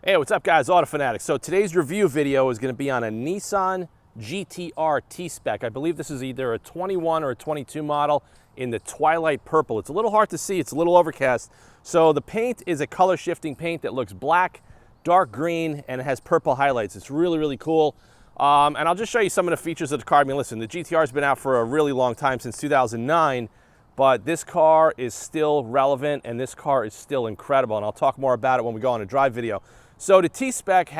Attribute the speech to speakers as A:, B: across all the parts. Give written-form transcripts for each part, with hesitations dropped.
A: Hey, what's up guys, Auto Fanatics. So today's review video is going to be on a Nissan GTR T-spec. I believe this is either a 21 or a 22 model in the twilight purple. It's a little hard to see, it's a little overcast. So the paint is a color shifting paint that looks black, dark green, and it has purple highlights. It's really, really cool. And I'll just show you some of the features of the car. I mean, listen, the GTR has been out for a really long time, since 2009. But this car is still relevant and this car is still incredible. And I'll talk more about it when we go on a drive video. So the T-spec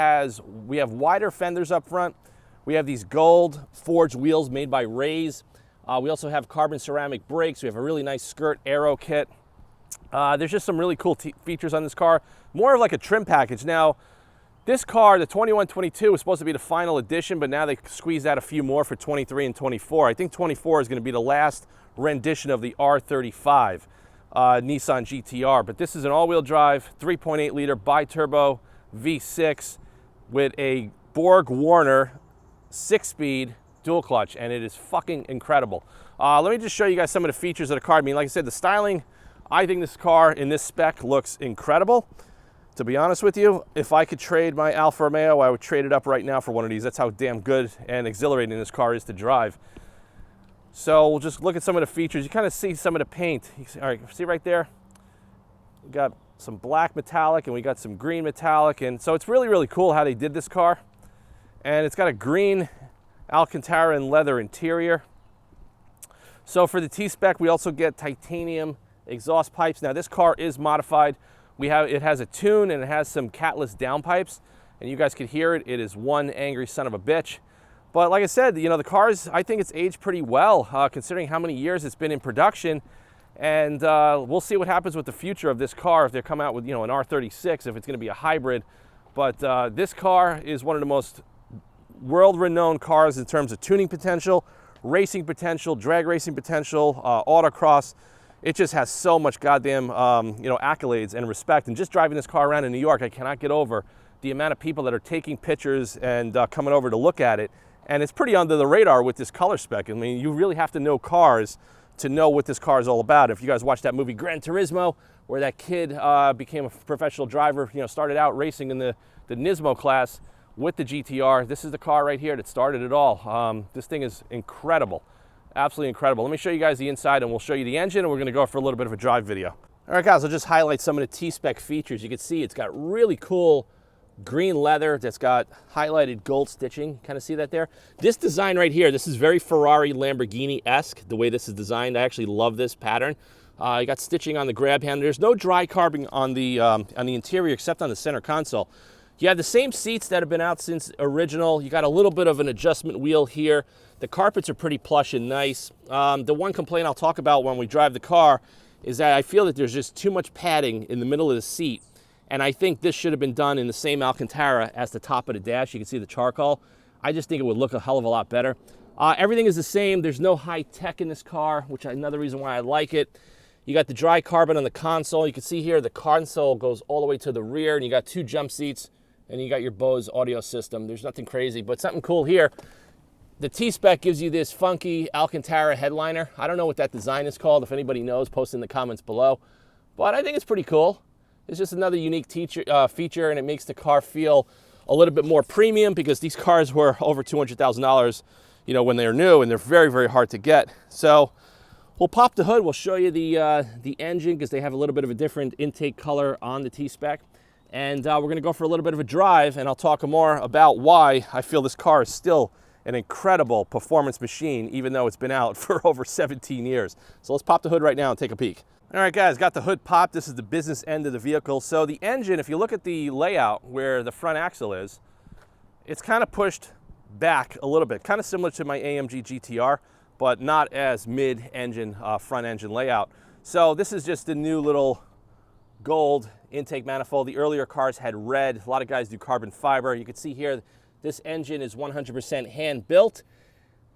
A: we have wider fenders up front. We have these gold forged wheels made by Rays. We also have carbon ceramic brakes. We have a really nice skirt aero kit. There's just some really cool features on this car. More of like a trim package. Now, this car, the 21-22, was supposed to be the final edition, but now they squeezed out a few more for 23 and 24. I think 24 is going to be the last rendition of the R35 Nissan GTR. But this is an all-wheel drive, 3.8 liter bi-turbo V6 with a Borg-Warner 6-speed dual clutch, and it is fucking incredible. Let me just show you guys some of the features of the car. I mean, like I said, the styling, I think this car in this spec looks incredible. To be honest with you, if I could trade my Alfa Romeo, I would trade it up right now for one of these. That's how damn good and exhilarating this car is to drive. So we'll just look at some of the features. You kind of see some of the paint. All right, see right there? We got some black metallic and we got some green metallic. And so it's really, really cool how they did this car. And it's got a green Alcantara and leather interior. So for the T-spec, we also get titanium exhaust pipes. Now this car is modified. It has a tune and it has some catless downpipes. And you guys could hear it. It is one angry son of a bitch. But like I said, you know, the car's, I think it's aged pretty well, considering how many years it's been in production. And we'll see what happens with the future of this car if they come out with, you know, an R36, if it's going to be a hybrid. But this car is one of the most world-renowned cars in terms of tuning potential, racing potential, drag racing potential, autocross. It just has so much goddamn, you know, accolades and respect. And just driving this car around in New York, I cannot get over the amount of people that are taking pictures and coming over to look at it. And it's pretty under the radar with this color spec. I mean, you really have to know cars to know what this car is all about. If you guys watched that movie Gran Turismo, where that kid became a professional driver, you know, started out racing in the Nismo class with the GTR, this is the car right here that started it all. This thing is incredible, absolutely incredible. Let me show you guys the inside and we'll show you the engine, and we're gonna go for a little bit of a drive video. All right guys, I'll just highlight some of the T-spec features. You can see it's got really cool green leather that's got highlighted gold stitching. Kind of see that there? This design right here, this is very Ferrari Lamborghini-esque, the way this is designed. I actually love this pattern. You got stitching on the grab handle. There's no dry carving on the interior except on the center console. You have the same seats that have been out since original. You got a little bit of an adjustment wheel here. The carpets are pretty plush and nice. The one complaint I'll talk about when we drive the car is that I feel that there's just too much padding in the middle of the seat. And I think this should have been done in the same Alcantara as the top of the dash. You can see the charcoal. I just think it would look a hell of a lot better. Everything is the same. There's no high tech in this car, which is another reason why I like it. You got the dry carbon on the console. You can see here the console goes all the way to the rear, and you got two jump seats, and you got your Bose audio system. There's nothing crazy, but something cool here. The T-spec gives you this funky Alcantara headliner. I don't know what that design is called. If anybody knows, post in the comments below. But I think it's pretty cool. It's just another unique feature, and it makes the car feel a little bit more premium, because these cars were over $200,000, you know, when they were new, and they're very, very hard to get. So we'll pop the hood. We'll show you the engine, because they have a little bit of a different intake color on the T-spec. And we're going to go for a little bit of a drive, and I'll talk more about why I feel this car is still an incredible performance machine, even though it's been out for over 17 years. So let's pop the hood right now and take a peek. All right guys, got the hood popped. This is the business end of the vehicle. So the engine, if you look at the layout where the front axle is, it's kind of pushed back a little bit, kind of similar to my AMG GTR, but not as mid-engine front engine layout. So this is just a new little gold intake manifold. The earlier cars had red. A lot of guys do carbon fiber. You can see here, this engine is 100% hand built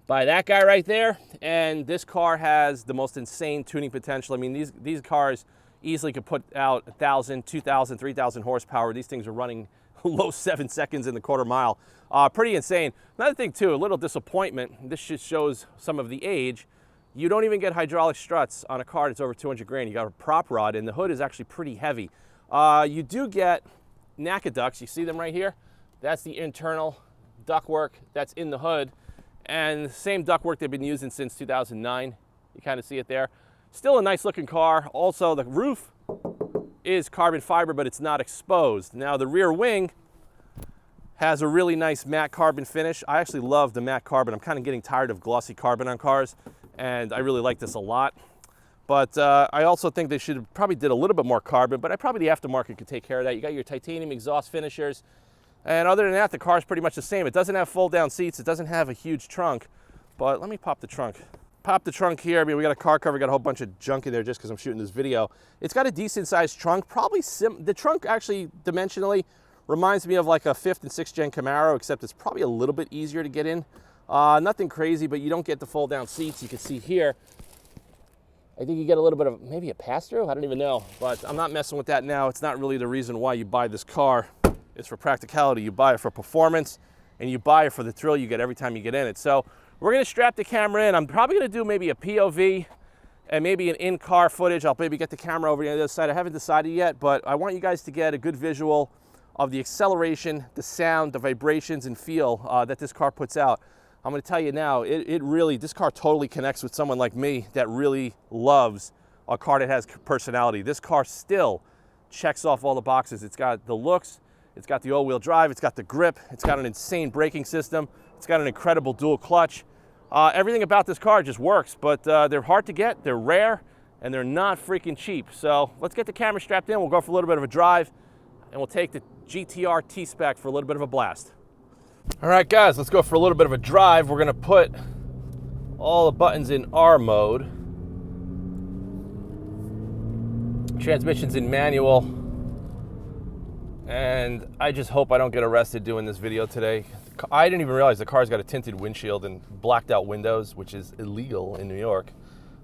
A: by that guy right there, and this car has the most insane tuning potential. I mean, these cars easily could put out 1,000, 2,000, 3,000 horsepower. These things are running low 7 seconds in the quarter mile. Pretty insane. Another thing too, a little disappointment. This just shows some of the age. You don't even get hydraulic struts on a car that's over 200 grand. You got a prop rod, and the hood is actually pretty heavy. You do get NACA ducts. You see them right here? That's the internal ductwork that's in the hood. And the same ductwork they've been using since 2009. You kind of see it there. Still a nice looking car. Also, the roof is carbon fiber, but it's not exposed. Now, the rear wing has a really nice matte carbon finish. I actually love the matte carbon. I'm kind of getting tired of glossy carbon on cars, and I really like this a lot. But I also think they should have probably did a little bit more carbon, but probably the aftermarket could take care of that. You got your titanium exhaust finishers, and other than that, the car is pretty much the same. It doesn't have fold-down seats. It doesn't have a huge trunk, but let me pop the trunk. Pop the trunk here. I mean, we got a car cover, got a whole bunch of junk in there just because I'm shooting this video. It's got a decent sized trunk, probably the trunk actually dimensionally reminds me of like a 5th and 6th gen Camaro, except it's probably a little bit easier to get in. Nothing crazy, but you don't get the fold down seats. You can see here, I think you get a little bit of maybe a pass-through, I don't even know, but I'm not messing with that now. It's not really the reason why you buy this car. It's for practicality. You buy it for performance, and you buy it for the thrill you get every time you get in it. So we're gonna strap the camera in. I'm probably gonna do maybe a POV and maybe an in-car footage. I'll maybe get the camera over to the other side. I haven't decided yet, but I want you guys to get a good visual of the acceleration, the sound, the vibrations and feel that this car puts out. I'm gonna tell you now, this car totally connects with someone like me that really loves a car that has personality. This car still checks off all the boxes. It's got the looks, it's got the all-wheel drive, it's got the grip, it's got an insane braking system, it's got an incredible dual clutch. Everything about this car just works, but they're hard to get, they're rare, and they're not freaking cheap. So let's get the camera strapped in, we'll go for a little bit of a drive, and we'll take the GTR T-spec for a little bit of a blast. All right, guys, let's go for a little bit of a drive. We're gonna put all the buttons in R mode. Transmission's in manual. And I just hope I don't get arrested doing this video today. I didn't even realize the car's got a tinted windshield and blacked out windows, which is illegal in New York.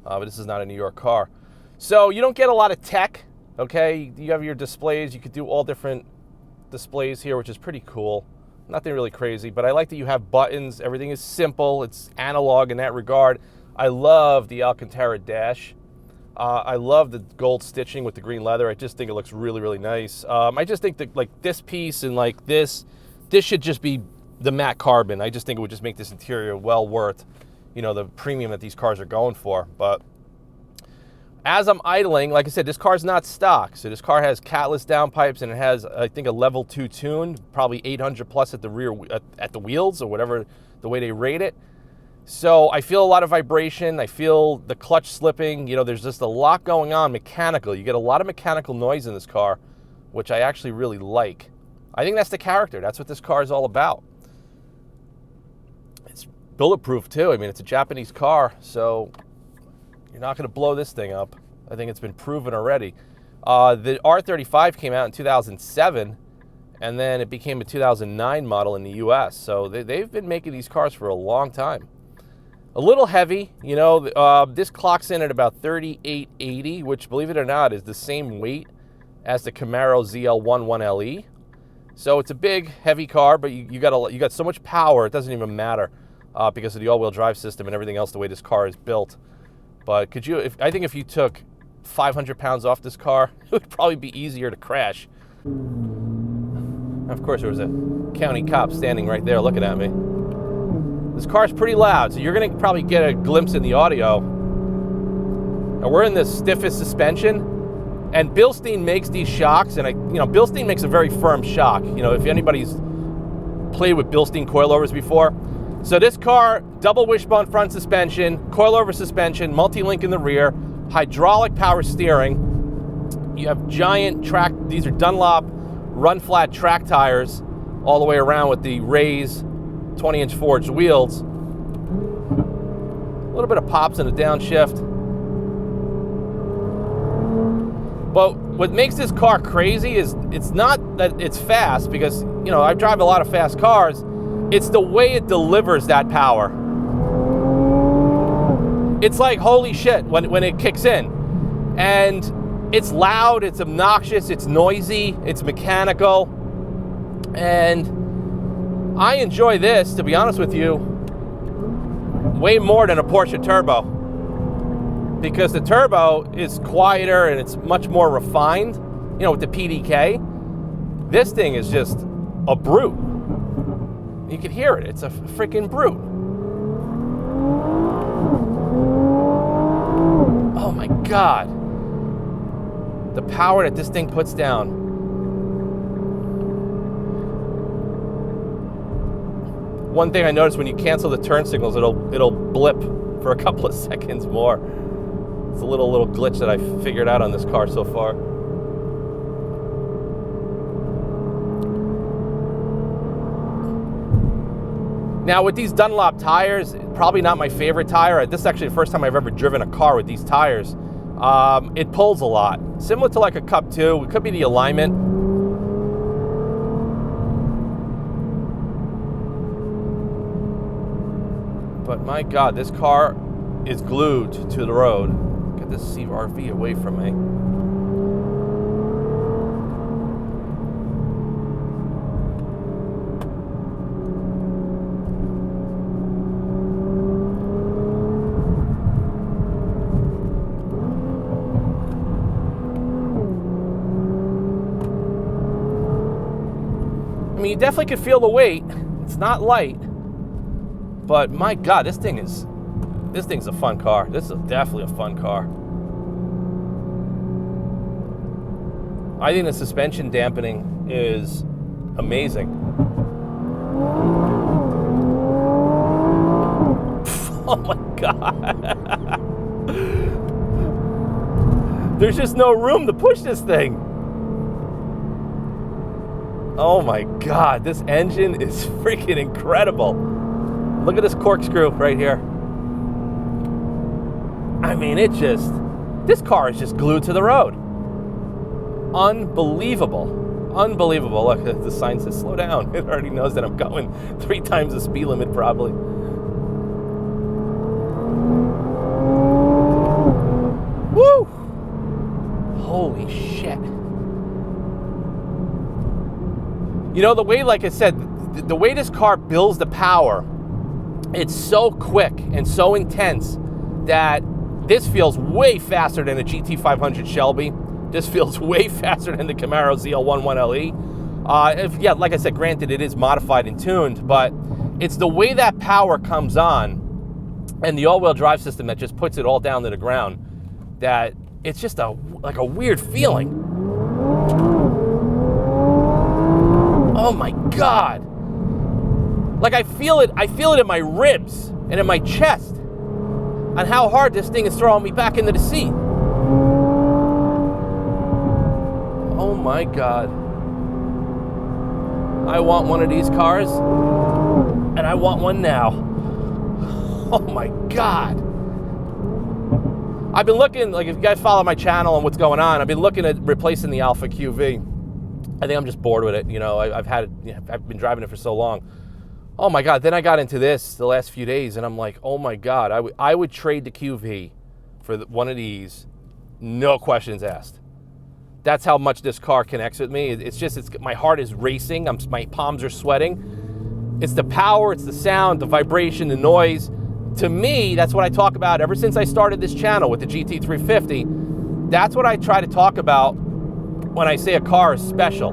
A: But this is not a New York car. So you don't get a lot of tech, okay? You have your displays. You could do all different displays here, which is pretty cool. Nothing really crazy, but I like that you have buttons. Everything is simple. It's analog in that regard. I love the Alcantara dash. I love the gold stitching with the green leather. I just think it looks really, really nice. I just think that like this piece and like this should just be the matte carbon. I just think it would just make this interior well worth, you know, the premium that these cars are going for. But as I'm idling, like I said, this car's not stock. So this car has catless downpipes and it has, I think, a level 2 tune, probably 800 plus at the rear, at the wheels or whatever, the way they rate it. So I feel a lot of vibration. I feel the clutch slipping. You know, there's just a lot going on mechanical. You get a lot of mechanical noise in this car, which I actually really like. I think that's the character. That's what this car is all about. It's bulletproof too. I mean, it's a Japanese car, so you're not going to blow this thing up. I think it's been proven already. The R35 came out in 2007, and then it became a 2009 model in the US. So they've been making these cars for a long time. A little heavy, you know, this clocks in at about 3880, which, believe it or not, is the same weight as the Camaro ZL11LE. So it's a big, heavy car, but you got so much power, it doesn't even matter because of the all-wheel drive system and everything else, the way this car is built. But I think if you took 500 pounds off this car, it would probably be easier to crash. Of course, there was a county cop standing right there looking at me. This car's pretty loud, so you're gonna probably get a glimpse in the audio. And we're in the stiffest suspension, and Bilstein makes these shocks, and Bilstein makes a very firm shock. You know, if anybody's played with Bilstein coilovers before. So this car, double wishbone front suspension, coilover suspension, multi-link in the rear, hydraulic power steering. You have giant track, these are Dunlop run flat track tires all the way around with the Rays 20-inch forged wheels. A little bit of pops and a downshift. But what makes this car crazy is it's not that it's fast, because, you know, I drive a lot of fast cars. It's the way it delivers that power. It's like, holy shit, when it kicks in. And it's loud, it's obnoxious, it's noisy, it's mechanical. And I enjoy this, to be honest with you, way more than a Porsche Turbo. Because the Turbo is quieter and it's much more refined, you know, with the PDK. This thing is just a brute. You can hear it. It's a freaking brute. Oh my God. The power that this thing puts down. One thing I noticed, when you cancel the turn signals, it'll blip for a couple of seconds more. It's a little glitch that I figured out on this car so far. Now with these Dunlop tires, probably not my favorite tire. This is actually the first time I've ever driven a car with these tires. It pulls a lot. Similar to like a Cup 2, it could be the alignment. But my God, this car is glued to the road. Get this CRV away from me. I mean, you definitely can feel the weight. It's not light, but my God, this thing's a fun car. This is definitely a fun car. I think the suspension dampening is amazing. Oh my God. There's just no room to push this thing. Oh my God, this engine is freaking incredible. Look at this corkscrew right here. I mean, this car is just glued to the road. Unbelievable. Unbelievable. Look, the sign says slow down. It already knows that I'm going 3 times the speed limit probably. Woo! Holy shit. You know, the way, like I said, the way this car builds the power, it's so quick and so intense that this feels way faster than a GT500 Shelby. This feels way faster than the Camaro ZL11LE. Yeah, like I said, granted, it is modified and tuned, but it's the way that power comes on and the all-wheel drive system that just puts it all down to the ground that it's just like a weird feeling. Oh my God. Like I feel it in my ribs and in my chest on how hard this thing is throwing me back into the seat. Oh my God. I want one of these cars, and I want one now. Oh my God. I've been looking, like if you guys follow my channel and what's going on, I've been looking at replacing the Alpha QV. I think I'm just bored with it. You know, I've been driving it for so long. Oh my God, then I got into this the last few days and I'm like, oh my God, I would trade the QV for one of these, no questions asked. That's how much this car connects with me. My heart is racing, my palms are sweating. It's the power, it's the sound, the vibration, the noise. To me, that's what I talk about ever since I started this channel with the GT350. That's what I try to talk about when I say a car is special.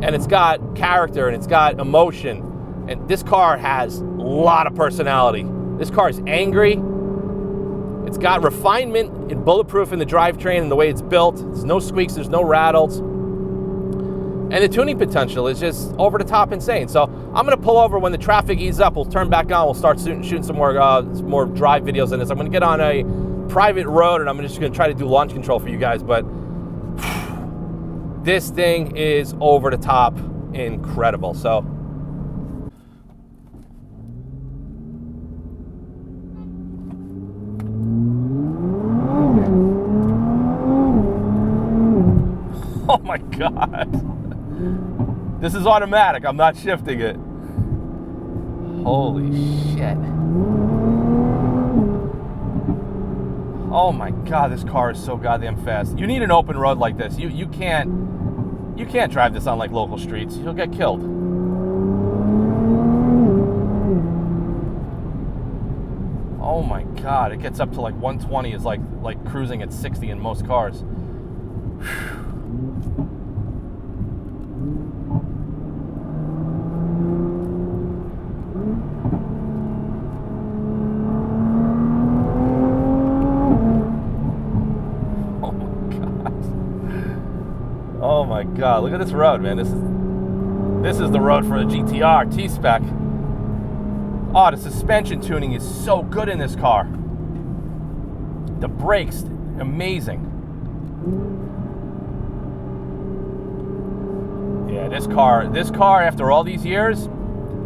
A: And it's got character and it's got emotion. And this car has a lot of personality. This car is angry. It's got refinement and bulletproof in the drivetrain and the way it's built. There's no squeaks, there's no rattles. And the tuning potential is just over the top insane. So I'm gonna pull over when the traffic eases up. We'll turn back on. We'll start shooting some more drive videos on this. I'm gonna get on a private road and I'm just gonna try to do launch control for you guys. But this thing is over the top incredible. So oh my God. This is automatic. I'm not shifting it. Holy shit. Oh my God, this car is so goddamn fast. You need an open road like this. You can't drive this on like local streets. You'll get killed. Oh my God, it gets up to like 120 is like cruising at 60 in most cars. God, look at this road, man. This is the road for the GTR T-spec. Oh, the suspension tuning is so good in this car. The brakes, amazing. Yeah, this car after all these years,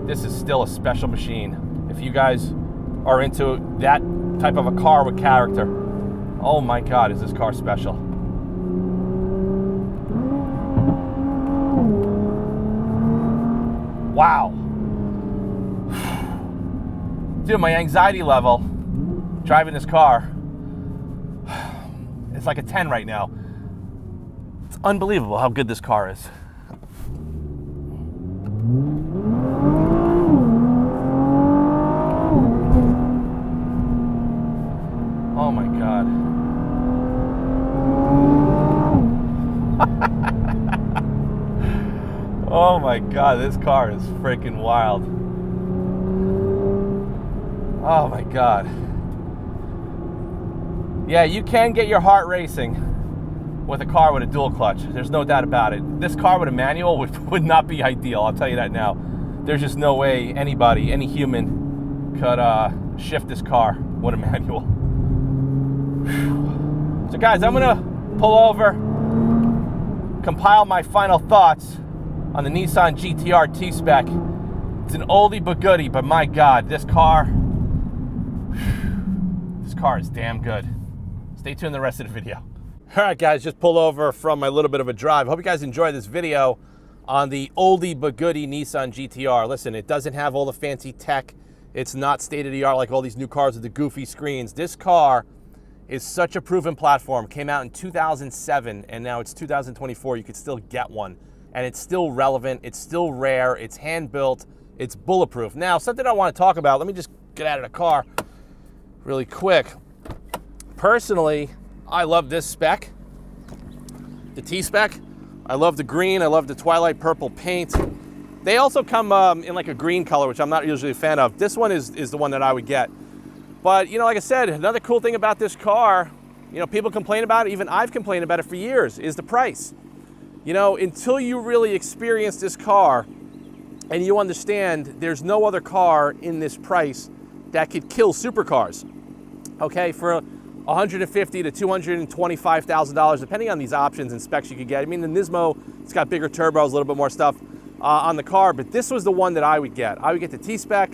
A: this is still a special machine. If you guys are into that type of a car with character, oh my God, is this car special. Wow. Dude, my anxiety level driving this car, it's like a 10 right now. It's unbelievable how good this car is. Oh my God. Oh my God, this car is freaking wild. Oh my God. Yeah, you can get your heart racing with a car with a dual clutch. There's no doubt about it. This car with a manual would not be ideal, I'll tell you that now. There's just no way anybody, any human, could shift this car with a manual. So guys, I'm gonna pull over, compile my final thoughts on the Nissan GTR T-spec. It's an oldie but goodie, but my God, this car is damn good. Stay tuned the rest of the video. All right, guys, just pulled over from my little bit of a drive. Hope you guys enjoyed this video on the oldie but goodie Nissan GTR. Listen, it doesn't have all the fancy tech. It's not state-of-the-art like all these new cars with the goofy screens. This car is such a proven platform. Came out in 2007, and now it's 2024. You could still get one, and it's still relevant. It's still rare. It's hand-built. It's bulletproof. Now, something I want to talk about. Let me just get out of the car really quick. Personally, I love this spec, the T-spec. I love the green. I love the twilight purple paint. They also come in like a green color, which I'm not usually a fan of. This one is the one that I would get. But, you know, like I said, another cool thing about this car, you know, people complain about it, even I've complained about it for years, is the price. You know, until you really experience this car and you understand there's no other car in this price that could kill supercars. Okay, for $150,000 to $225,000, depending on these options and specs you could get. I mean, the Nismo, it's got bigger turbos, a little bit more stuff on the car, but this was the one that I would get. I would get the T-spec,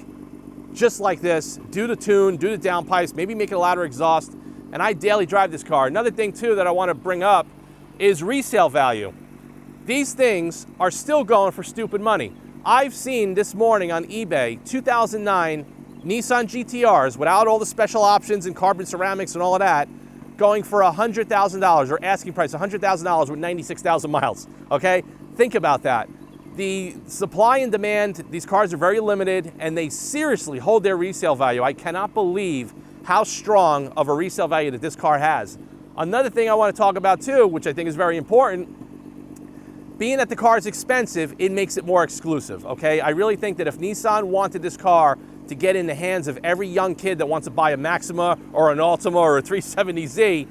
A: just like this, do the tune, do the downpipes, maybe make it a louder exhaust, and I daily drive this car. Another thing too that I want to bring up is resale value. These things are still going for stupid money. I've seen this morning on eBay 2009 Nissan GTRs without all the special options and carbon ceramics and all of that going for $100,000, or asking price $100,000 with 96,000 miles, okay? Think about that. The supply and demand, these cars are very limited, and they seriously hold their resale value. I cannot believe how strong of a resale value that this car has. Another thing I want to talk about too, which I think is very important, being that the car is expensive, it makes it more exclusive, okay? I really think that if Nissan wanted this car to get in the hands of every young kid that wants to buy a Maxima or an Altima or a 370Z,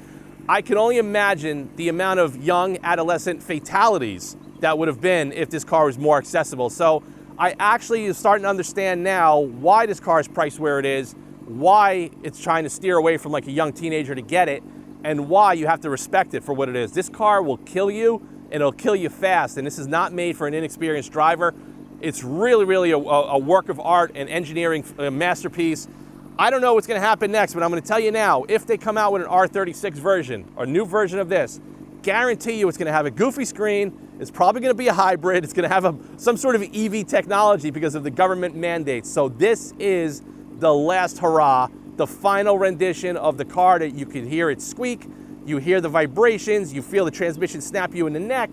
A: I can only imagine the amount of young adolescent fatalities that would have been if this car was more accessible. So I actually am starting to understand now why this car is priced where it is, why it's trying to steer away from like a young teenager to get it, and why you have to respect it for what it is. This car will kill you, and it'll kill you fast, and this is not made for an inexperienced driver. It's really, really a work of art and engineering masterpiece. I don't know what's going to happen next, but I'm going to tell you now, if they come out with an R36 version, or a new version of this, guarantee you it's going to have a goofy screen. It's probably going to be a hybrid. It's going to have some sort of EV technology because of the government mandates. So this is the last hurrah, the final rendition of the car that you can hear it squeak, you hear the vibrations, you feel the transmission snap you in the neck.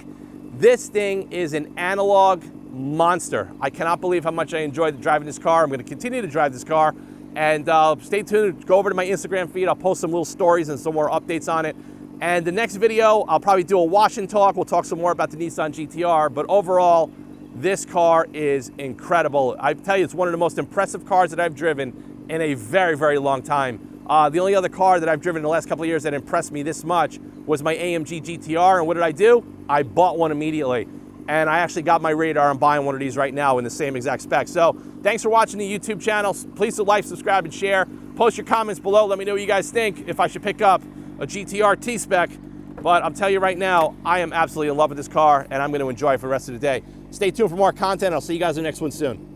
A: This thing is an analog monster. I cannot believe how much I enjoyed driving this car. I'm going to continue to drive this car. And stay tuned. Go over to my Instagram feed. I'll post some little stories and some more updates on it. And the next video, I'll probably do a wash and talk. We'll talk some more about the Nissan GTR. But overall, this car is incredible. I tell you, it's one of the most impressive cars that I've driven in a very, very long time. The only other car that I've driven in the last couple of years that impressed me this much was my AMG GTR, and what did I do? I bought one immediately. And I actually got my radar. I'm buying one of these right now in the same exact spec. So thanks for watching the YouTube channel. Please like, subscribe, and share. Post your comments below. Let me know what you guys think, if I should pick up a GTR T-spec. But I'm telling you right now, I am absolutely in love with this car, and I'm going to enjoy it for the rest of the day. Stay tuned for more content. I'll see you guys in the next one soon.